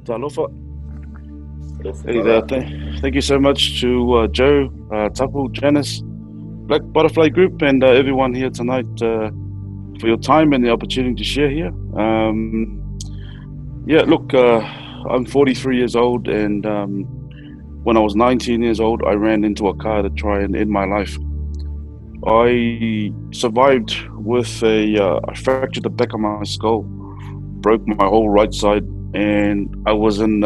Talofa. Yes, Hey there. brother. Thank you so much to Joe, Tapu, Janice, Black Butterfly Group, and everyone here tonight for your time and the opportunity to share here. Yeah, look, I'm 43 years old, and when I was 19 years old, I ran into a car to try and end my life. I survived with I fractured the back of my skull, broke my whole right side, and I was in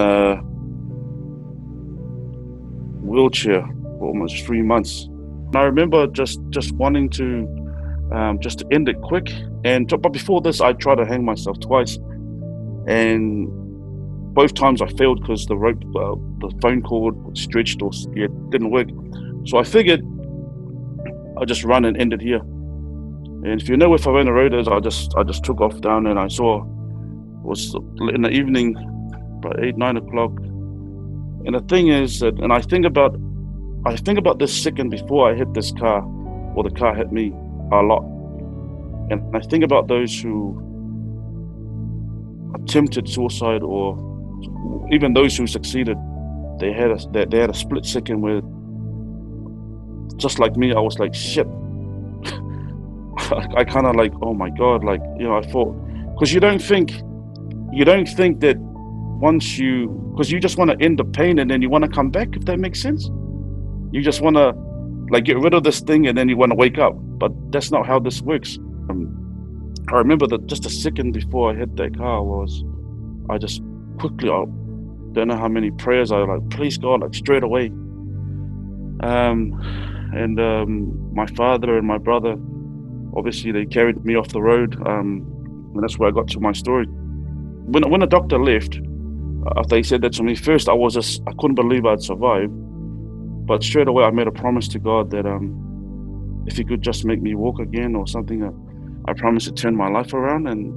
wheelchair for almost 3 months. And I remember just wanting to just to end it quick. But before this, I tried to hang myself twice, and both times I failed because the phone cord stretched or yeah, didn't work. So I figured I'll just run and end it here. And if you know where Favana Road is, I just took off down and I saw it was in the evening, about 8, 9 o'clock. And the thing is that, and I think about this second before I hit this car, or the car hit me a lot. And I think about those who attempted suicide, or even those who succeeded. They had a split second where, just like me, I was like, shit. I kind of like, oh my god, like I thought, because you don't think that because you just want to end the pain and then you want to come back, if that makes sense. You just want to like get rid of this thing and then you want to wake up, but that's not how this works. I remember that just a second before I hit that car was, I just quickly, I don't know how many prayers I like, please God, like straight away. And my father and my brother, obviously they carried me off the road, and that's where I got to my story. When the doctor left, after he said that to me, first I couldn't believe I'd survived, but straight away I made a promise to God that if he could just make me walk again or something, I promised to turn my life around. And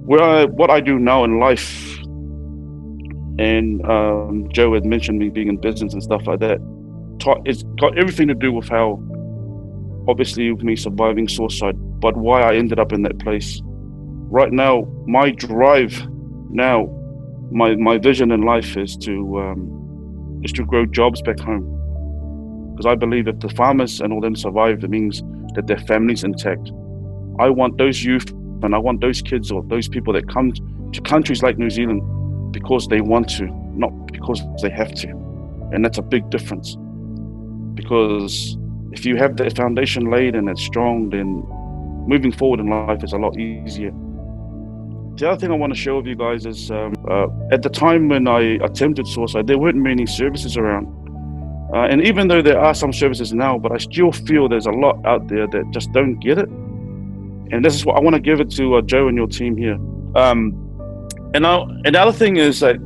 what I do now in life, and Joe had mentioned me being in business and stuff like that. It's got everything to do with how, obviously, with me surviving suicide, but why I ended up in that place. Right now, my drive now, my vision in life is to grow jobs back home, because I believe if the farmers and all them survive, it means that their family's intact. I want those youth and I want those kids or those people that come to countries like New Zealand because they want to, not because they have to. And that's a big difference, because if you have that foundation laid and it's strong, then moving forward in life is a lot easier. The other thing I want to share with you guys is at the time when I attempted suicide, there weren't many services around. And even though there are some services now, but I still feel there's a lot out there that just don't get it. And this is what I want to give it to Joe and your team here. And the other thing is that,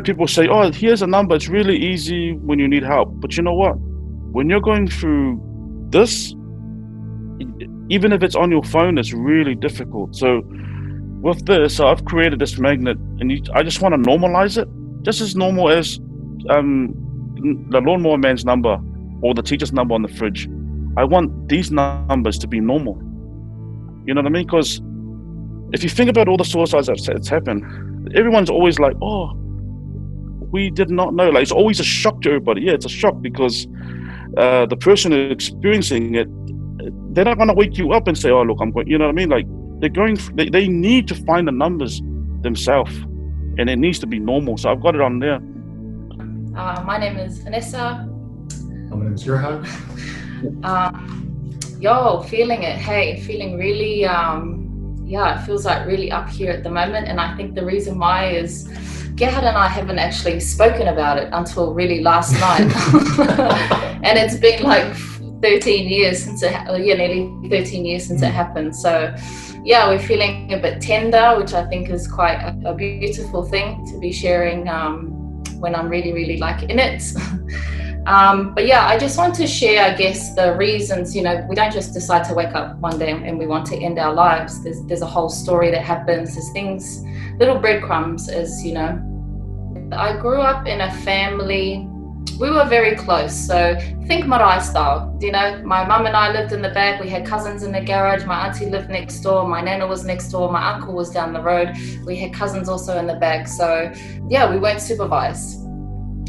people say, oh, here's a number. It's really easy when you need help. But you know what? When you're going through this, even if it's on your phone, it's really difficult. So with this, I've created this magnet, and I just want to normalize it, just as normal as the lawnmower man's number or the teacher's number on the fridge. I want these numbers to be normal. You know what I mean? Because if you think about all the suicides that's happened, everyone's always like, oh, we did not know. Like, it's always a shock to everybody. Yeah, it's a shock because the person experiencing it, they're not going to wake you up and say, oh, look, I'm going, you know what I mean? Like, they need to find the numbers themselves, and it needs to be normal. So I've got it on there. My name is Vanessa. My name is Johan. Feeling it. Hey, feeling really, it feels like really up here at the moment. And I think the reason why is Gerhard and I haven't actually spoken about it until really last night. And it's been like 13 years since nearly 13 years since it happened. So yeah, we're feeling a bit tender, which I think is quite a beautiful thing to be sharing when I'm really, really like in it. But yeah, I just want to share, I guess, the reasons. We don't just decide to wake up one day and we want to end our lives. There's a whole story that happens. There's things, little breadcrumbs, as I grew up in a family we were very close. So think Marae style, you know, my mum and I lived in the back. We had cousins in the garage. My auntie lived next door. My nana was next door. My uncle was down the road. We had cousins also in the back. So yeah, we weren't supervised.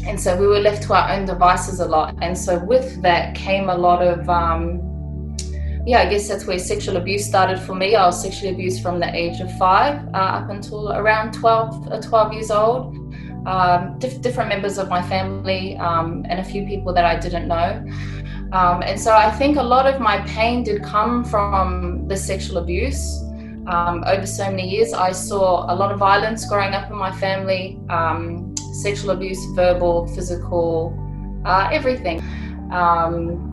And so we were left to our own devices a lot. And so with that came a lot of, yeah, I guess that's where sexual abuse started for me. I was sexually abused from the age of 5 up until around 12 years old. Different members of my family and a few people that I didn't know. And so I think a lot of my pain did come from the sexual abuse. Over so many years, I saw a lot of violence growing up in my family, sexual abuse, verbal, physical, everything.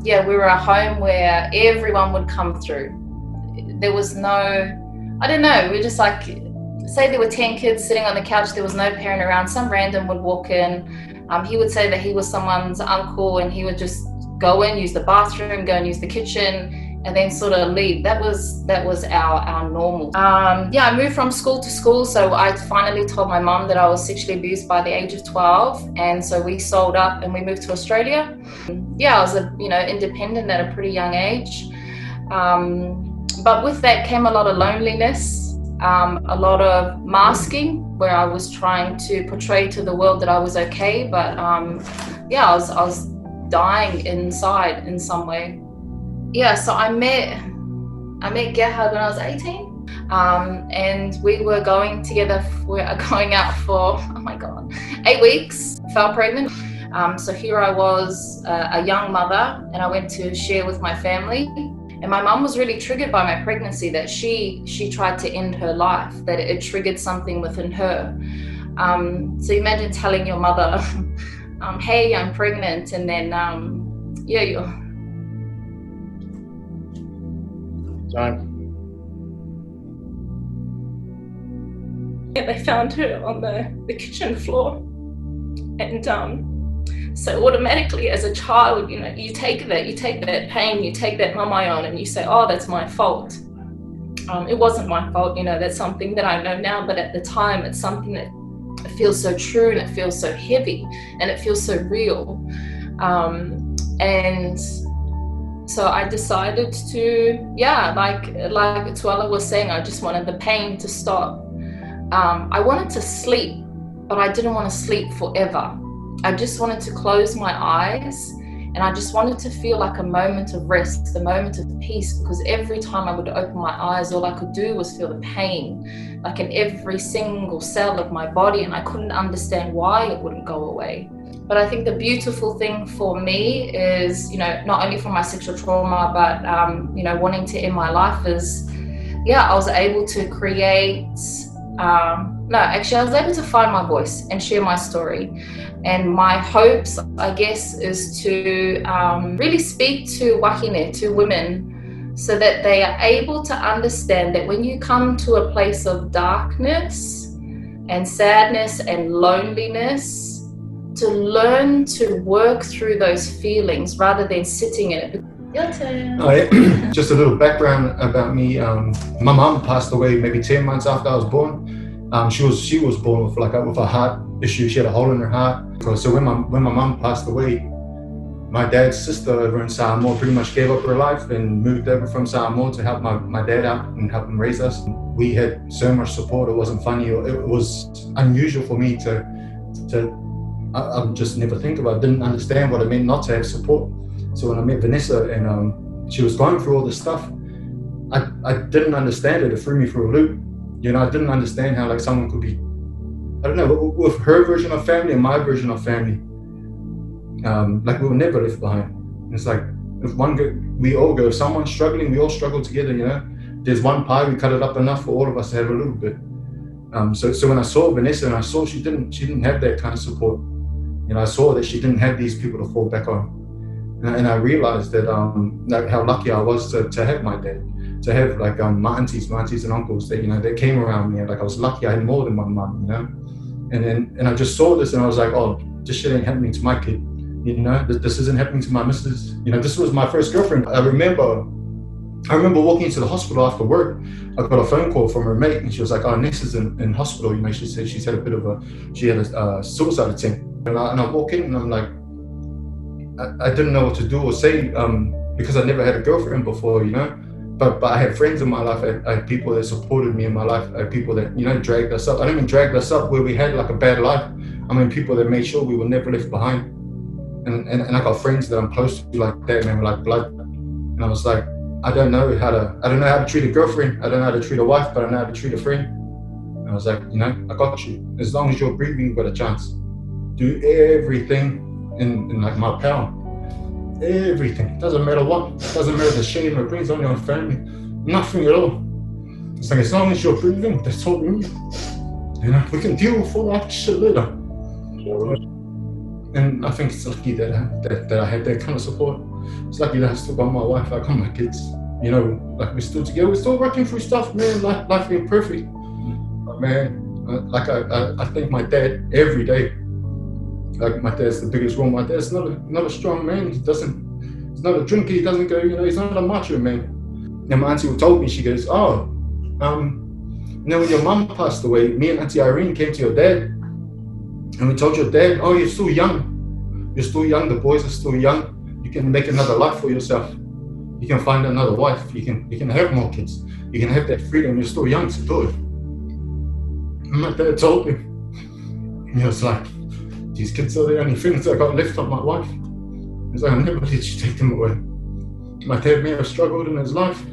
Yeah, we were a home where everyone would come through. There was no, I don't know, we just like, say there were 10 kids sitting on the couch, there was no parent around, some random would walk in. He would say that he was someone's uncle and he would just go in, use the bathroom, go and use the kitchen, and then sort of leave. That was our normal. Yeah, I moved from school to school, so I finally told my mum that I was sexually abused by the age of 12, and so we sold up and we moved to Australia. Yeah, I was independent at a pretty young age, but with that came a lot of loneliness, a lot of masking, where I was trying to portray to the world that I was okay, but yeah, I was dying inside in some way. Yeah, so I met Gerhard when I was 18, and we were going out for, oh my God, 8 weeks, fell pregnant. So here I was, a young mother, and I went to share with my family. And my mum was really triggered by my pregnancy, that she tried to end her life, that it triggered something within her. So imagine telling your mother, hey, I'm pregnant, and then, yeah, you're... Time. Yeah, they found her on the kitchen floor. And so automatically as a child, you know, you take that pain, you take that mamayon and you say, oh, that's my fault. It wasn't my fault, you know, that's something that I know now, but at the time it's something that feels so true and it feels so heavy and it feels so real. And so I decided to, yeah, like Tuala was saying, I just wanted the pain to stop. I wanted to sleep, but I didn't want to sleep forever. I just wanted to close my eyes, and I just wanted to feel like a moment of rest, a moment of peace, because every time I would open my eyes, all I could do was feel the pain, like in every single cell of my body, and I couldn't understand why it wouldn't go away. But I think the beautiful thing for me is, you know, not only from my sexual trauma, but, you know, wanting to end my life is, yeah, I was able to create, I was able to find my voice and share my story. And my hopes, I guess, is to really speak to wahine, to women, so that they are able to understand that when you come to a place of darkness and sadness and loneliness, to learn to work through those feelings rather than sitting in it. Your turn. Oh, yeah. Just a little background about me. My mom passed away maybe 10 months after I was born. She was born with with a heart issue. She had a hole in her heart. So when my mom passed away, my dad's sister over in Samoa pretty much gave up her life and moved over from Samoa to help my dad out and help him raise us. We had so much support. It wasn't funny. It was unusual for me I just never think about it. Didn't understand what it meant not to have support. So when I met Vanessa and she was going through all this stuff, I didn't understand it. It threw me for a loop. You know, I didn't understand how someone could be, I don't know, with her version of family and my version of family, we were never left behind. It's like, if one go, we all go. If someone's struggling, we all struggle together, you know. There's one pie, we cut it up enough for all of us to have a little bit. So when I saw Vanessa and I saw she didn't have that kind of support, you know, I saw that she didn't have these people to fall back on. And I realized that how lucky I was to have my dad, to have my aunties and uncles that, you know, that came around me. I was lucky I had more than one mom, you know. And I just saw this and I was like, oh, this shit ain't happening to my kid, you know. This isn't happening to my missus. You know, this was my first girlfriend. I remember walking into the hospital after work. I got a phone call from her mate and she was like, oh, Nessa's in hospital. You know, she said she had a suicide attempt. And I walk in and I'm like, I didn't know what to do or say because I never had a girlfriend before, you know. But I had friends in my life. I had people that supported me in my life. I had people that, you know, dragged us up. I didn't mean dragged us up where we had like a bad life. I mean people that made sure we were never left behind. And I got friends that I'm close to like that, man, like blood. And I was like, I don't know how to treat a girlfriend. I don't know how to treat a wife, but I know how to treat a friend. And I was like, you know, I got you. As long as you're breathing, you've got a chance. Do everything in like my power. Everything. Doesn't matter what. Doesn't matter the shame it brings on your family. Nothing at all. It's like, as long as you're breathing, that's all we need. You know, we can deal with all that shit later. And I think it's lucky that I had that kind of support. It's lucky that I still got my wife, I got my kids. You know, like we're still together. We're still working through stuff, man. Life ain't perfect. But man, like I thank my dad every day. Like my dad's the biggest role. My dad's not a strong man. He's not a drinker. He doesn't go, you know, he's not a macho man. And my auntie told me, she goes, oh, you know, when your mum passed away, me and Auntie Irene came to your dad and we told your dad, oh, you're still young. You're still young. The boys are still young. You can make another life for yourself. You can find another wife. You can have more kids. You can have that freedom. You're still young to do it. And my dad told me, he was like, these kids are the only things I got left of my wife. He's like, I'll never let you take them away. My dad may have struggled in his life.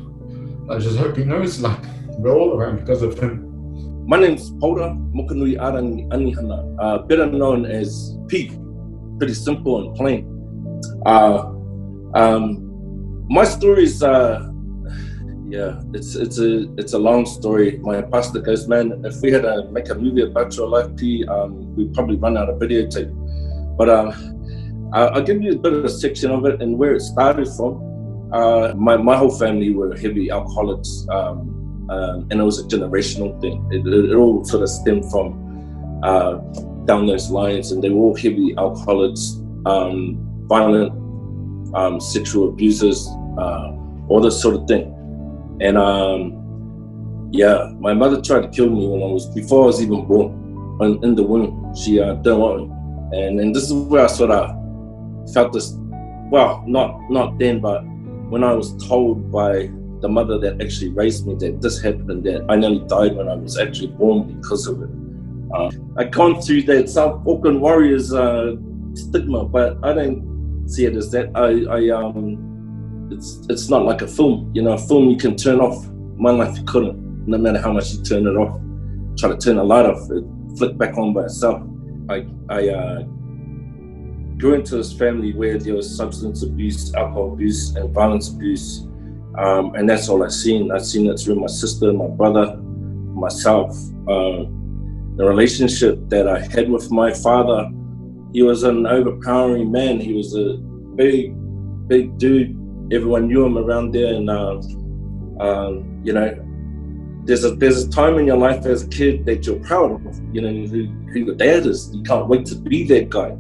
I just hope he knows, like, we're all around because of him. My name's Paura Mokanui Arangi Anihana, better known as Pete. Pretty simple and plain. My story's, it's a long story. My pastor goes, man, if we had to make a movie about your life, P, we'd probably run out of videotape. But I'll give you a bit of a section of it and where it started from. My whole family were heavy alcoholics, and it was a generational thing. It all sort of stemmed from down those lines, and they were all heavy alcoholics, violent, sexual abusers, all this sort of thing. And my mother tried to kill me before I was even born, in the womb. She didn't want me, and this is where I sort of felt this. Well, not then, but when I was told by the mother that actually raised me that this happened, that I nearly died when I was actually born because of it. I've gone through that South Auckland Warriors stigma, but I don't see it as that. It's not like a film. You know, a film you can turn off. My life you couldn't, no matter how much you turn it off. Try to turn the light off, it flicked back on by itself. I grew into this family where there was substance abuse, alcohol abuse, and violence abuse. And that's all I've seen. I've seen it through my sister, my brother, myself. The relationship that I had with my father, he was an overpowering man. He was a big dude. Everyone knew him around there. And, you know, there's a time in your life as a kid that you're proud of, you know, who your dad is. You can't wait to be that guy.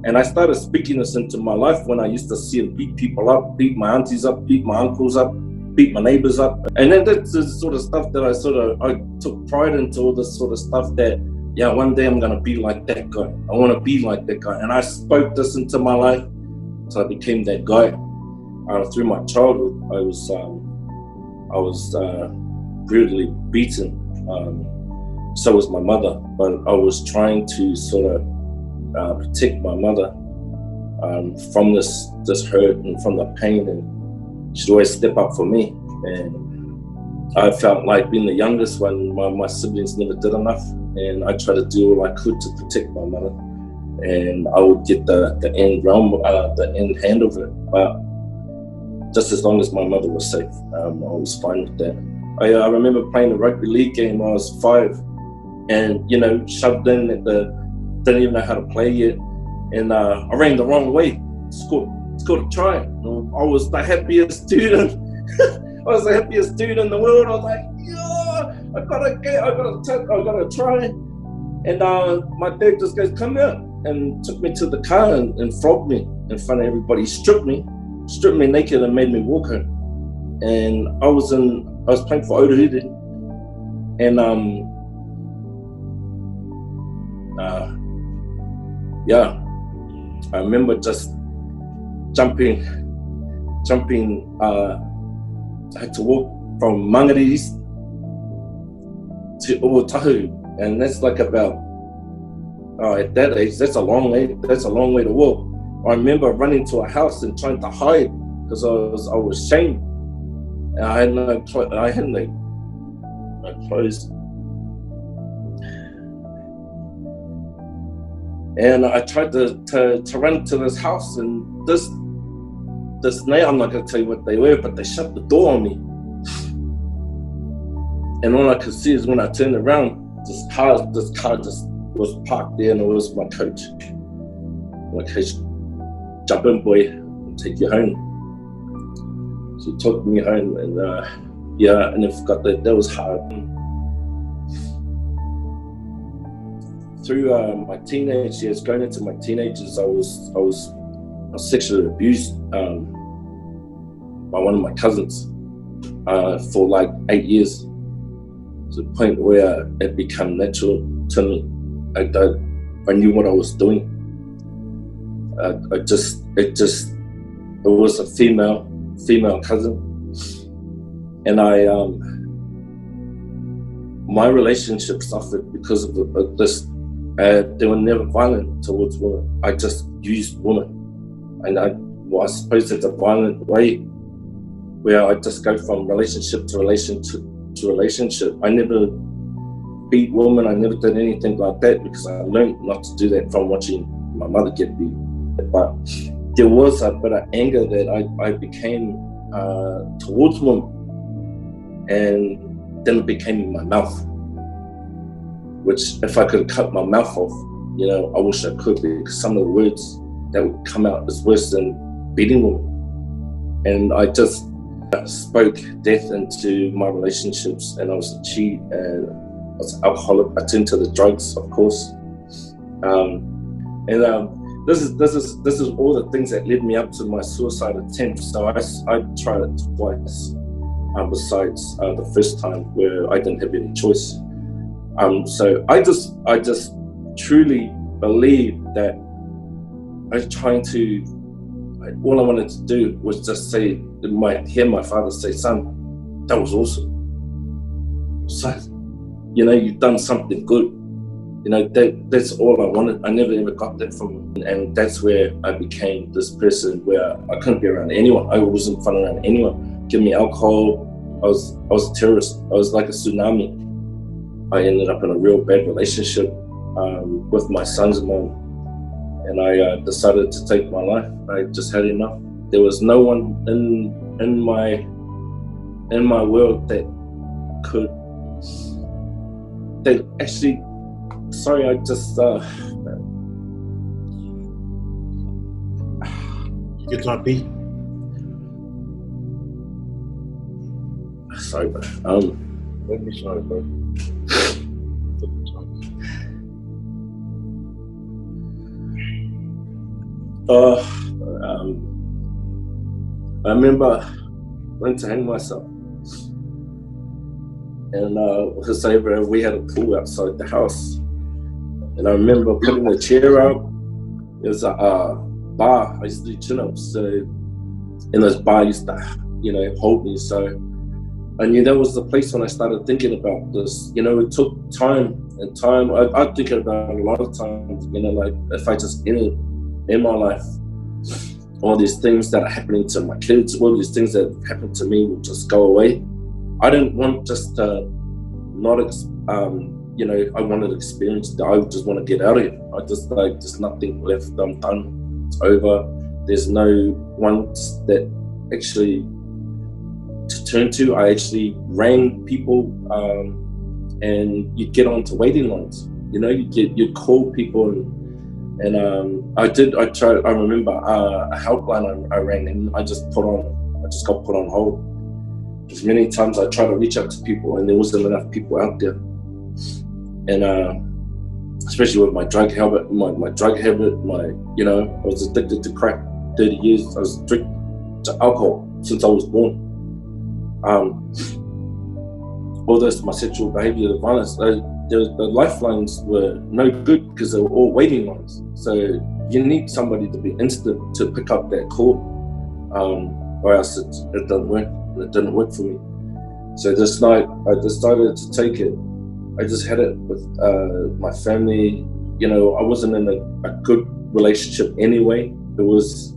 And I started speaking this into my life when I used to see him beat people up, beat my aunties up, beat my uncles up, beat my neighbors up. And then that's the sort of stuff that I took pride into, all this sort of stuff that, yeah, one day I'm gonna be like that guy. I wanna be like that guy. And I spoke this into my life, so I became that guy. Through my childhood, I was brutally beaten. So was my mother, but I was trying to sort of protect my mother from this hurt and from the pain, and she'd always step up for me. And I felt like being the youngest one, my siblings never did enough, and I tried to do all I could to protect my mother, and I would get the end hand of it. But just as long as my mother was safe, I was fine with that. I remember playing a rugby league game when I was 5, and you know, shoved in at didn't even know how to play yet, and I ran the wrong way, scored a try. I was the happiest student. I was the happiest dude in the world. I was like, yeah, I gotta try. And my dad just goes, come out, and took me to the car and flogged me in front of everybody. Stripped me naked and made me walk home. And I was playing for Otahude, and I remember just jumping. I had to walk from Mangaris to Otahu, and that's like about at that age. That's a long way. That's a long way to walk. I remember running to a house and trying to hide because I was ashamed. And I had no clothes. And I tried to run to this house, and this night, I'm not going to tell you what they were, but they shut the door on me. And all I could see is when I turned around, this car just was parked there, and it was my coach. My coach, jump in, boy, I'll take you home. She took me home, and and I forgot that was hard. Through my teenage years, going into my teenagers, I was sexually abused by one of my cousins for like 8 years, to the point where it became natural to me. I knew what I was doing. It was a female cousin, and my relationship suffered because of this. They were never violent towards women. I just used women. And I suppose it's a violent way where I just go from relationship to relationship. I never beat women. I never did anything like that because I learned not to do that from watching my mother get beat. But there was a bit of anger that I became towards women. And then it became in my mouth, which if I could cut my mouth off, I wish I could, because some of the words that would come out is worse than beating women. And I just spoke death into my relationships, and I was a cheat, and I was an alcoholic. I turned to the drugs, of course. This is all the things that led me up to my suicide attempt. So I tried it twice, besides the first time where I didn't have any choice. So I just truly believe that I was trying to, all I wanted to do was just say, hear my father say, son, that was awesome. Son, you've done something good. That's all I wanted. I never ever got that from him. And that's where I became this person where I couldn't be around anyone. I wasn't fun around anyone. Give me alcohol. I was a terrorist. I was like a tsunami. I ended up in a real bad relationship with my son's mom, and I decided to take my life. I just had enough. There was no one in my world that could. They actually. Sorry, I just. You can't be. Sorry, bro. Don't be sorry, bro. I remember I went to hang myself, and we had a pool outside the house, and I remember putting a chair out. It was a bar. I used to do chin-ups, so in this bar used to, hold me. So I knew that was the place when I started thinking about this. It took time and time. I think about it a lot of times. Like if I just ended in my life, all these things that are happening to my kids, all these things that happen to me will just go away. I didn't want just to not, I wanted to experience it. I just want to get out of here. I just there's nothing left. I'm done. It's over. There's no one that actually to turn to. I actually rang people, and you get onto waiting lines. You call people and I remember a helpline I rang, and I just got put on hold. As many times I tried to reach out to people, and there wasn't enough people out there. And especially with my drug habit, I was addicted to crack 30 years. I was addicted to alcohol since I was born. All this, my sexual behavior, the violence, the lifelines were no good because they were all waiting lines. So you need somebody to be instant to pick up that call, or else it doesn't work. It didn't work for me. So this night I decided to take it. I just had it with my family. You know, I wasn't in a good relationship anyway. It was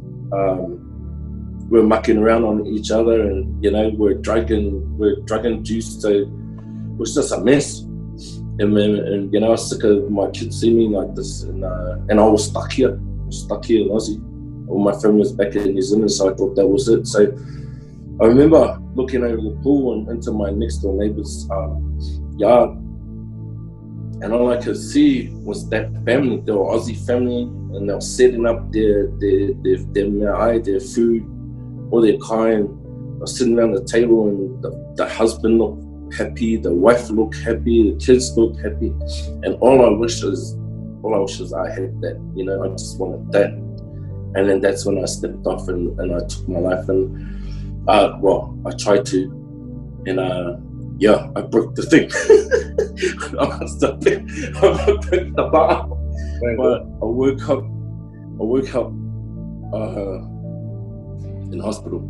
we're mucking around on each other, and you know, we're drug induced. So it was just a mess. And you know, I was sick of my kids seeing me like this, and I was stuck here in Aussie. All my family was back in New Zealand, so I thought that was it. So I remember looking over the pool and into my next door neighbour's yard, and all I could see was that family. They were Aussie family, and they were setting up their marae, their food, all their kind. They were sitting around the table, and the husband looked happy, the wife looked happy, the kids looked happy, and all I wish is I had that. You know, I just wanted that. And then that's when I stepped off and I took my life. And I tried to, and I broke the thing. I broke the bar. But I woke up in hospital,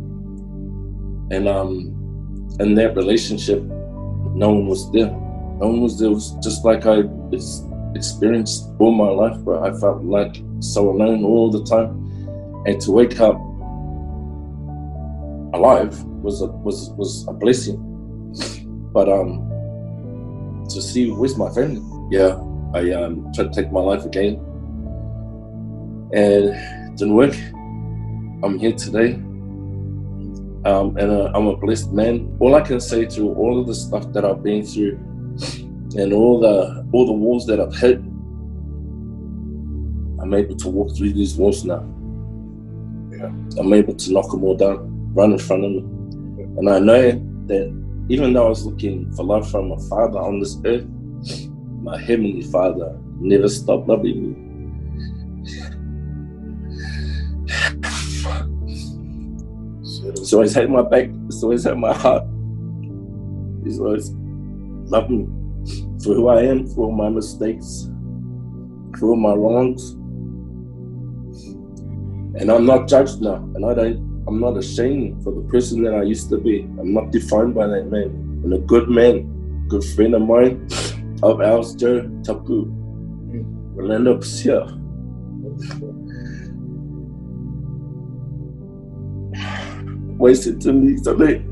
and in that relationship, no one was there. No one was there. It was just like I experienced all my life, but I felt like so alone all the time. And to wake up alive was a blessing. But to see where's my family? Yeah, I tried to take my life again, and it didn't work. I'm here today, and I'm a blessed man. All I can say through all of the stuff that I've been through, and all the walls that I've hit, I'm able to walk through these walls now. Yeah. I'm able to knock them all down, run in front of me. And I know that even though I was looking for love from a father on this earth, my heavenly Father never stopped loving me. He's always had my back, he's always had my heart. He's always loved me for who I am, for all my mistakes, for all my wrongs. And I'm not judged now, and I'm not ashamed for the person that I used to be. I'm not defined by that man. And a good man, good friend of mine, of ours, Joe Tapu, Orlando Psia. Wasted to me today.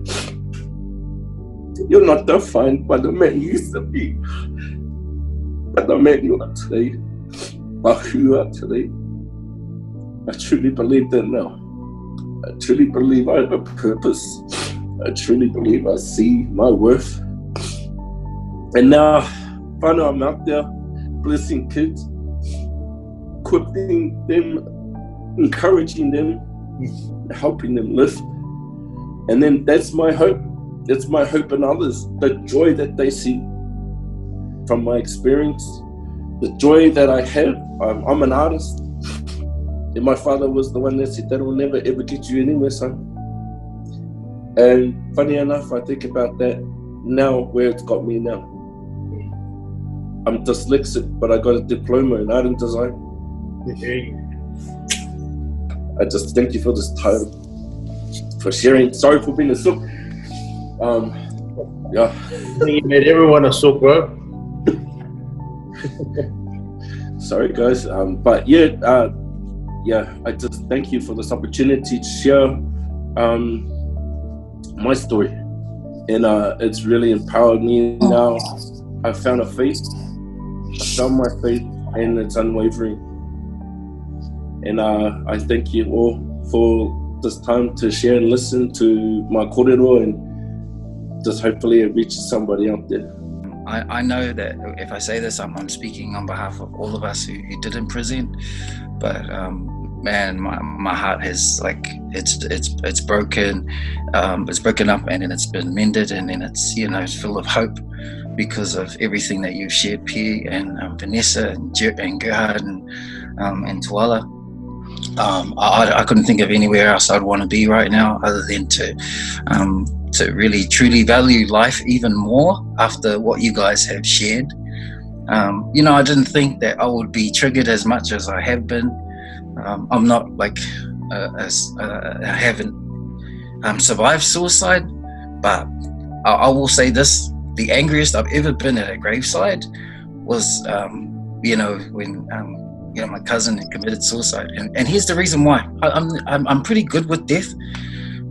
You're not defined by the man you used to be, but the man you are today, or who you are today. I truly believe that now. I truly believe I have a purpose. I truly believe I see my worth. And now, finally, I'm out there blessing kids, equipping them, encouraging them, helping them live. And then that's my hope. It's my hope in others. The joy that they see from my experience, the joy that I have. I'm an artist. And my father was the one that said, that will never ever get you anywhere, son. And funny enough, I think about that now, where it's got me now. I'm dyslexic, but I got a diploma in art and design. I just thank you for this time, for sharing. Sorry for being a sook. Yeah. I think you made everyone a sook, bro. Sorry, guys. But yeah. I just thank you for this opportunity to share my story, and it's really empowered me now. I found a faith. I found my faith, and it's unwavering. And I thank you all for this time to share and listen to my kōrero, and just hopefully it reaches somebody out there. I know that if I say this, I'm speaking on behalf of all of us who didn't present, but man, my heart has it's broken, it's broken up, and then it's been mended, and then it's it's full of hope because of everything that you've shared, P and Vanessa and Gerhard and Tuala. I couldn't think of anywhere else I'd want to be right now other than to really truly value life even more after what you guys have shared. I didn't think that I would be triggered as much as I have been I'm not like I haven't survived suicide, but I will say this: the angriest I've ever been at a graveside was, when my cousin committed suicide, and here's the reason why. I'm pretty good with death,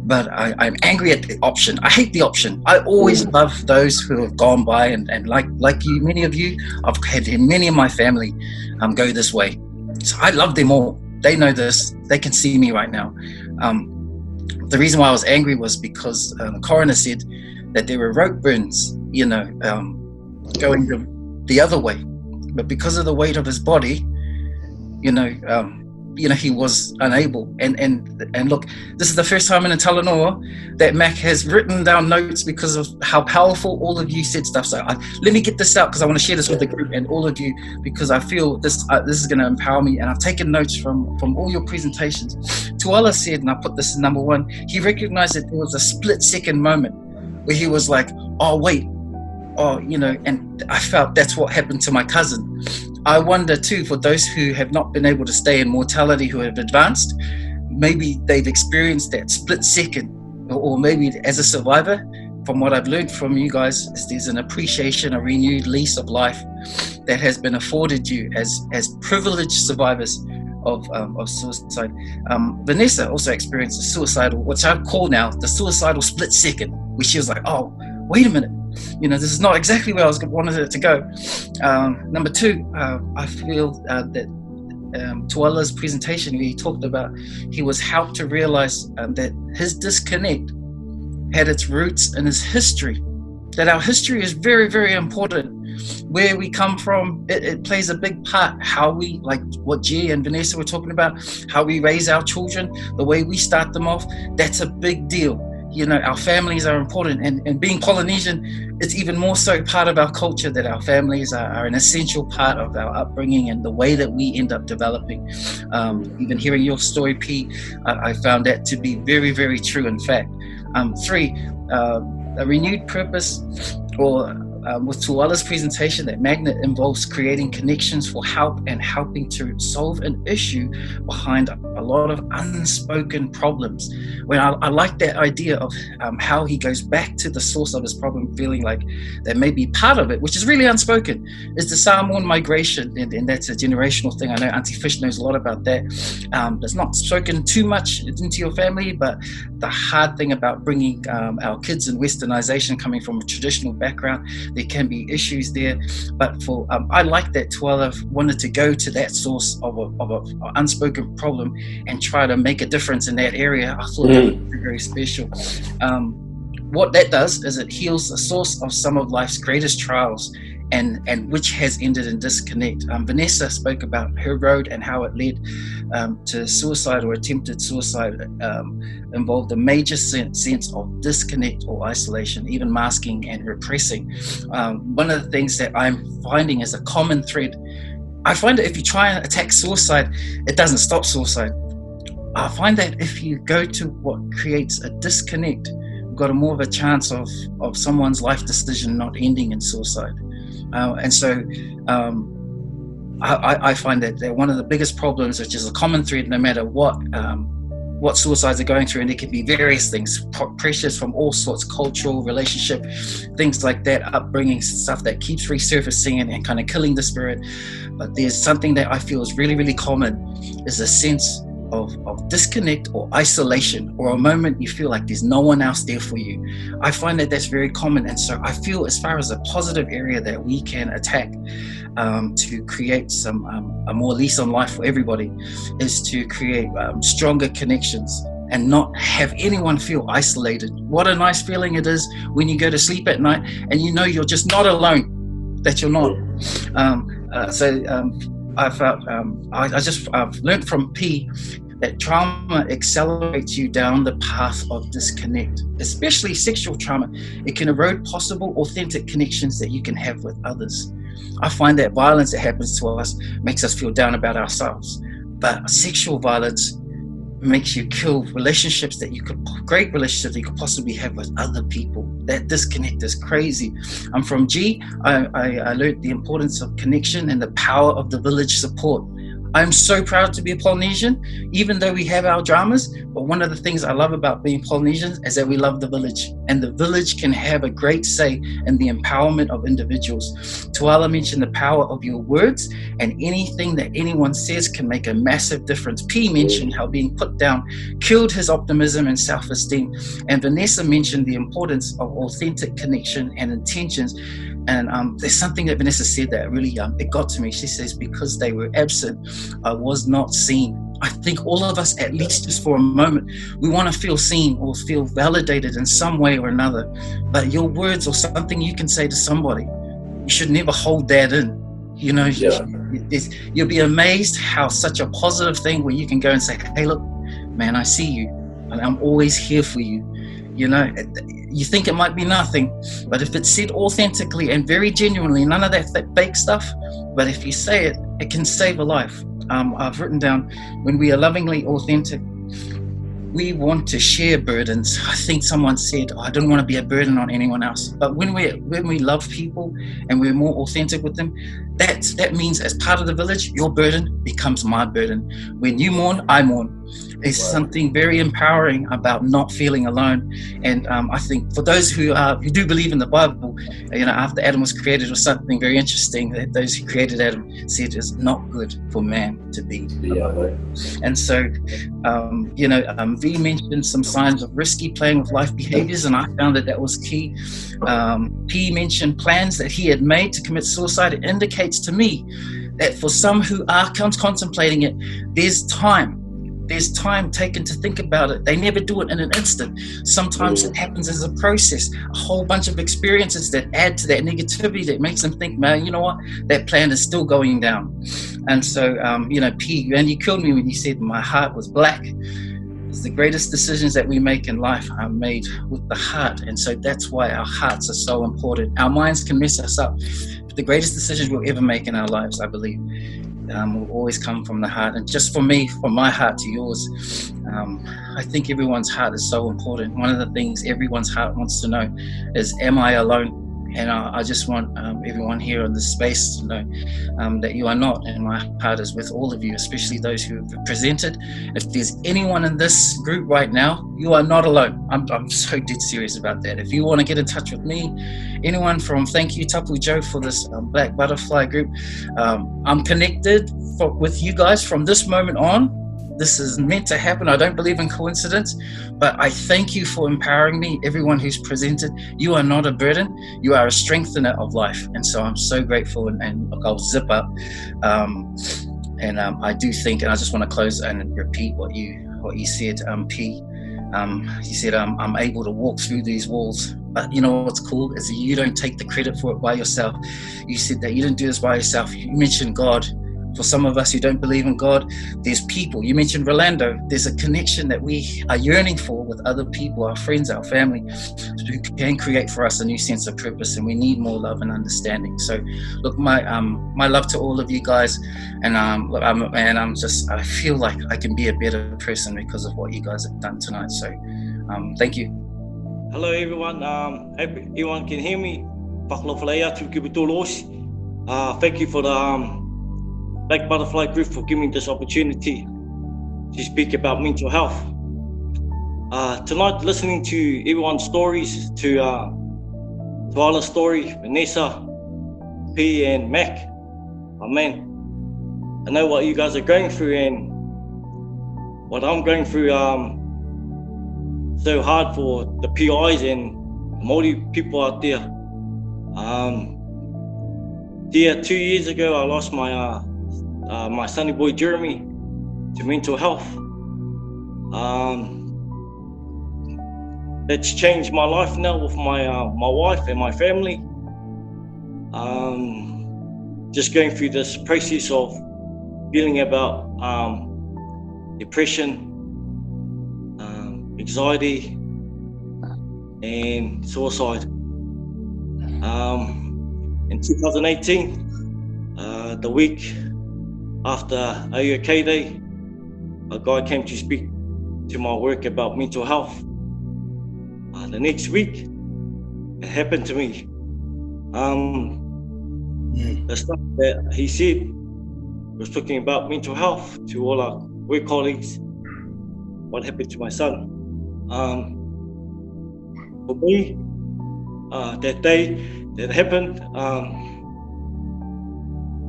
but I'm angry at the option. I hate the option. I always love those who have gone by, and like you, many of you, I've had many of my family go this way. So I love them all. They know this. They can see me right now. The reason why I was angry was because the coroner said that there were rope burns, going the other way. But because of the weight of his body, he was unable. And look, this is the first time in a Talanoa that Mac has written down notes because of how powerful all of you said stuff. So let me get this out because I want to share this with the group and all of you, because I feel this is going to empower me. And I've taken notes from all your presentations. Tuala said, and I put this in number 1, he recognized that there was a split-second moment where he was like, oh, wait, and I felt that's what happened to my cousin. I wonder too, for those who have not been able to stay in mortality, who have advanced, maybe they've experienced that split second, or maybe as a survivor, from what I've learned from you guys, is there's an appreciation, a renewed lease of life that has been afforded you as privileged survivors of suicide. Vanessa also experienced a suicidal, which I call now the suicidal split second, where she was like, oh, wait a minute. This is not exactly where I wanted it to go. Number 2, I feel that Tuala's presentation, where he talked about he was helped to realize that his disconnect had its roots in his history, that our history is very, very important. Where we come from, it plays a big part. How we, like what G and Vanessa were talking about, how we raise our children, the way we start them off, that's a big deal. Our families are important, and being Polynesian, it's even more so part of our culture that our families are an essential part of our upbringing and the way that we end up developing. Even hearing your story, P, I found that to be very, very true. In fact, 3, a renewed purpose, or with Tuala's presentation, that magnet involves creating connections for help and helping to solve an issue behind a lot of unspoken problems. When I like that idea of how he goes back to the source of his problem, feeling like that may be part of it, which is really unspoken, is the Samoan migration, and that's a generational thing. I know Auntie Fish knows a lot about that. It's not spoken too much into your family, but the hard thing about bringing our kids in westernization, coming from a traditional background, there can be issues there. But for I like that Tuala wanted to go to that source of an unspoken problem and try to make a difference in that area. I thought that was very, very special. What that does is it heals the source of some of life's greatest trials, and which has ended in disconnect. Vanessa spoke about her road and how it led to suicide or attempted suicide. Involved a major sense of disconnect or isolation, even masking and repressing. One of the things that I'm finding is a common thread. I find that if you try and attack suicide, it doesn't stop suicide. I find that if you go to what creates a disconnect, you've got more of a chance of someone's life decision not ending in suicide. And so I find that one of the biggest problems, which is a common thread no matter what suicides are going through, and there can be various things, pressures from all sorts, cultural, relationship, things like that, upbringing, stuff that keeps resurfacing and kind of killing the spirit. But there's something that I feel is really, really common, is a sense of disconnect or isolation, or a moment you feel like there's no one else there for you. I find that that's very common. And so I feel, as far as a positive area that we can attack to create a more lease on life for everybody, is to create stronger connections and not have anyone feel isolated. What a nice feeling it is when you go to sleep at night and you know you're just not alone, that you're not. I felt I've learned from P that trauma accelerates you down the path of disconnect, especially sexual trauma. It can erode possible authentic connections that you can have with others. I find that violence that happens to us makes us feel down about ourselves, but sexual violence makes you kill relationships great relationships that you could possibly have with other people. That disconnect is crazy. I'm from G. I learned the importance of connection and the power of the village support. I'm so proud to be a Polynesian, even though we have our dramas. But one of the things I love about being Polynesians is that we love the village, and the village can have a great say in the empowerment of individuals. Tuala mentioned the power of your words, and anything that anyone says can make a massive difference. P mentioned how being put down killed his optimism and self-esteem, and Vanessa mentioned the importance of authentic connection and intentions. And there's something that Vanessa said that really it got to me. She says, because they were absent, I was not seen. I think all of us, at least just for a moment, we want to feel seen or feel validated in some way or another. But your words or something you can say to somebody, you should never hold that in. You know, you'll be amazed how such a positive thing where you can go and say, hey, look, man, I see you, and I'm always here for you. You know, you think it might be nothing, but if it's said authentically and very genuinely, none of that fake stuff, but if you say it, it can save a life. I've written down, when we are lovingly authentic, we want to share burdens. I think someone said, I don't want to be a burden on anyone else. But when we love people and we're more authentic with them, that means as part of the village, your burden becomes my burden. When you mourn, I mourn. There's something very empowering about not feeling alone. And I think for those who do believe in the Bible, you know, after Adam was created, was something very interesting that those who created Adam said is not good for man to be alone. And so, you know, V mentioned some signs of risky playing with life behaviors, and I found that was key. P mentioned plans that he had made to commit suicide. It indicates to me that for some who are contemplating it, there's time taken to think about it. They never do it in an instant. Sometimes it happens as a process, a whole bunch of experiences that add to that negativity that makes them think, man, you know what, that plan is still going down. And so, you know, P, and you killed me when you said my heart was black. It's the greatest decisions that we make in life are made with the heart. And so that's why our hearts are so important. Our minds can mess us up. But the greatest decisions we'll ever make in our lives, I believe, will always come from the heart. And just for me, from my heart to yours, I think everyone's heart is so important. One of the things everyone's heart wants to know is, am I alone? And I just want everyone here in this space to know that you are not, and my heart is with all of you, especially those who have presented. If there's anyone in this group right now, you are not alone. I'm so dead serious about that. If you want to get in touch with me, anyone from, thank you Tapu Joe for this Black Butterfly group. I'm connected with you guys from this moment on. This is meant to happen. I don't believe in coincidence, but I thank you for empowering me. Everyone who's presented, you are not a burden. You are a strengthener of life. And so I'm so grateful, and I'll zip up. I do think, and I just want to close and repeat what you said, P. You said, I'm able to walk through these walls. But you know what's cool is that you don't take the credit for it by yourself. You said that you didn't do this by yourself. You mentioned God. For some of us who don't believe in God, there's people. You mentioned Rolando. There's a connection that we are yearning for with other people, our friends, our family, who can create for us a new sense of purpose, and we need more love and understanding. So, look, my love to all of you guys, and I feel like I can be a better person because of what you guys have done tonight. So, thank you. Hello, everyone. Hope everyone can hear me. Thank you for the Black Butterfly Group for giving me this opportunity to speak about mental health. Tonight, listening to everyone's stories, to Ala's story, Vanessa, P and Mac, oh man, I know what you guys are going through and what I'm going through. So hard for the PIs and Māori people out there. 2 years ago, I lost my sonny boy Jeremy to mental health. That's changed my life now with my wife and my family. Just going through this process of feeling about depression, anxiety, and suicide. In 2018, the week after AOK Day, a guy came to speak to my work about mental health. The next week, it happened to me. The stuff that he said was talking about mental health to all our work colleagues. What happened to my son? For me, that day that happened,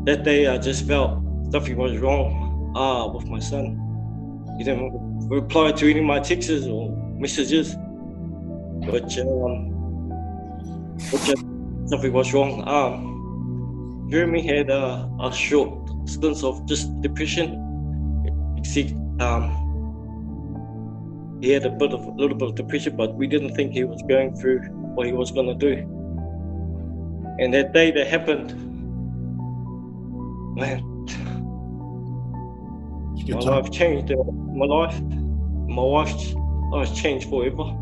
that day I just felt something was wrong with my son. He didn't reply to any of my texts or messages, which something was wrong. Jeremy had a short stint of just depression. He had a little bit of depression, but we didn't think he was going through what he was going to do. And that day that happened, man, my life changed. My wife's life changed forever.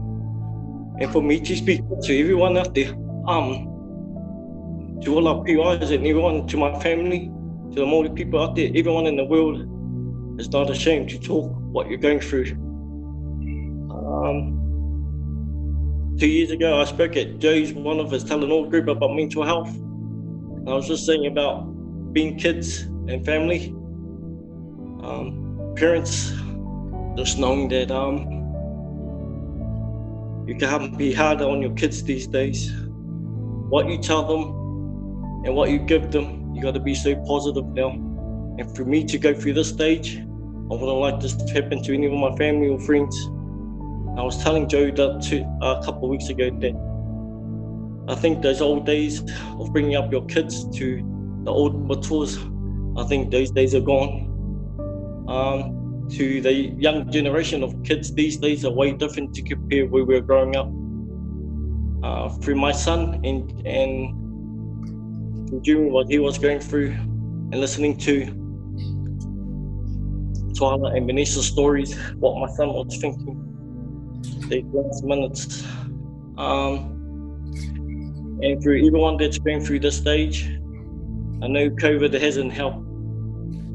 And for me to speak to everyone out there, to all our PIs and everyone, to my family, to the Māori people out there, everyone in the world is not ashamed to talk what you're going through. 2 years ago, I spoke at Joe's, one of his Talanoa group, about mental health. And I was just saying about being kids and family, parents, just knowing that you can't be harder on your kids these days. What you tell them and what you give them, you got to be so positive now. And for me to go through this stage, I wouldn't like this to happen to any of my family or friends. I was telling Joe that a couple of weeks ago that I think those old days of bringing up your kids to the old mators, I think those days are gone. To the young generation of kids these days are way different to compare where we were growing up. Through my son and during what he was going through, and listening to Twyla and Vanessa's stories, what my son was thinking these last minutes. And through everyone that's going through this stage, I know COVID hasn't helped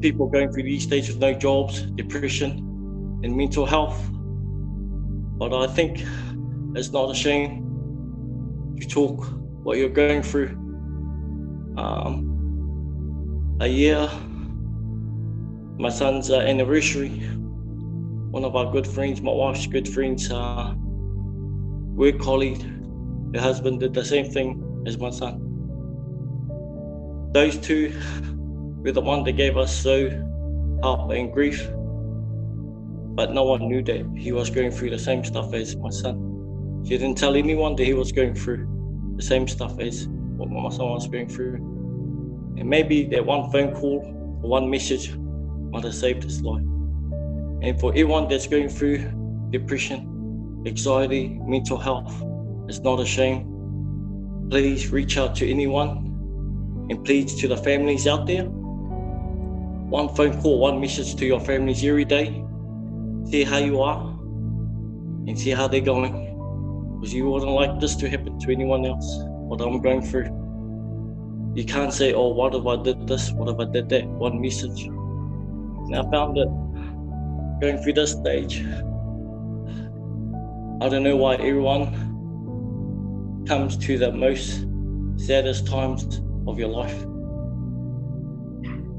people going through these stages with no jobs, depression, and mental health. But I think it's not a shame to talk what you're going through. A year, my son's anniversary, one of our good friends, my wife's good friends, work colleague, her husband did the same thing as my son. Those two were the one that gave us so help and grief, but no one knew that he was going through the same stuff as my son. She didn't tell anyone that he was going through the same stuff as what my son was going through. And maybe that one phone call or one message might have saved his life. And for everyone that's going through depression, anxiety, mental health, it's not a shame. Please reach out to anyone, and please to the families out there. One phone call, one message to your families every day. See how you are and see how they're going. Because you wouldn't like this to happen to anyone else, what I'm going through. You can't say, oh, what if I did this? What if I did that? One message. And I found that going through this stage, I don't know why everyone comes to the most saddest times of your life.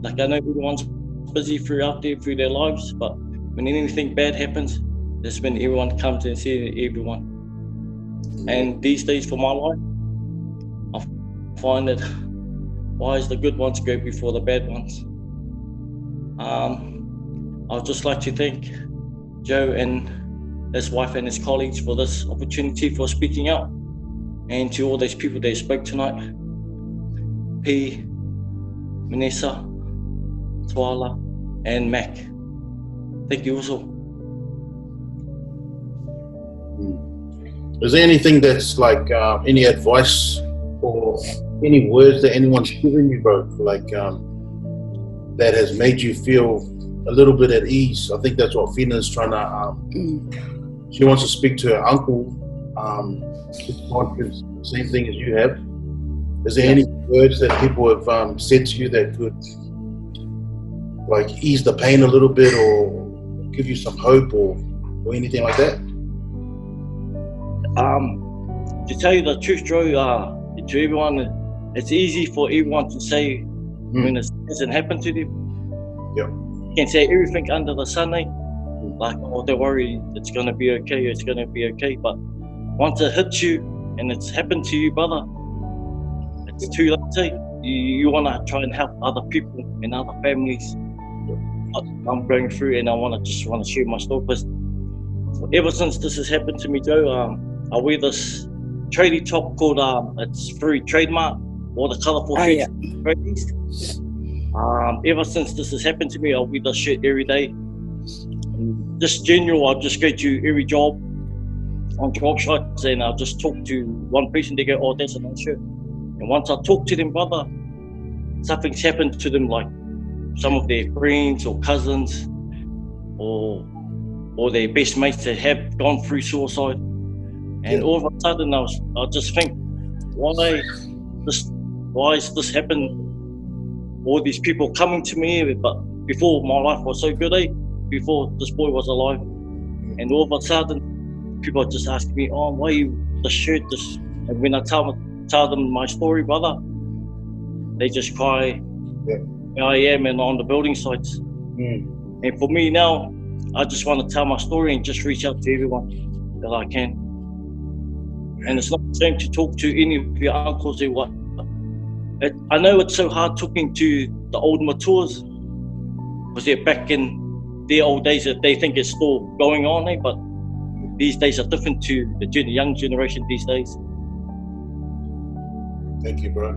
Like, I know everyone's busy throughout there through their lives, but when anything bad happens, that's when everyone comes and sees everyone. And these days for my life, I find that why is the good ones go before the bad ones? I'd just like to thank Joe and his wife and his colleagues for this opportunity for speaking out, and to all those people that spoke tonight. P, Vanessa, Twyla, and Mac. Thank you also. Is there anything that's like any advice or any words that anyone's given you, bro, like that has made you feel a little bit at ease? I think that's what Fina's trying to. She wants to speak to her uncle. Same thing as you have. Is there any words that people have said to you that could like ease the pain a little bit, or give you some hope, or anything like that? To tell you the truth, Joe, to everyone, it's easy for everyone to say when it hasn't happened to them. Yeah. You can say everything under the sun, eh? Like, oh, don't worry, it's gonna be okay, it's gonna be okay. But once it hits you and it's happened to you, brother, it's too late, eh? You wanna try and help other people and other families. What I'm going through, and I just wanna share my story. Because ever since this has happened to me, Joe, I wear this tradie top called it's very trademark, all the colourful shirts. Ever since this has happened to me, I wear this shirt every day. And just general, I'll just go to every job on job sites, and I'll just talk to one person. They go, "Oh, that's a nice shirt." And once I talk to them, brother, something's happened to them, like some of their friends or cousins or their best mates that have gone through suicide. And all of a sudden, I just think, why is this happening? All these people coming to me, but before my life was so good, before this boy was alive. And all of a sudden, people just ask me, "Oh, why you the shirt?" And when I tell them my story, brother, they just cry. Where I am and on the building sites. And for me now, I just want to tell my story and just reach out to everyone that I can. And it's not the same to talk to any of your uncles or what. I know it's so hard talking to the old matures, because they're back in their old days that they think it's still going on, but these days are different to the young generation these days. Thank you, bro.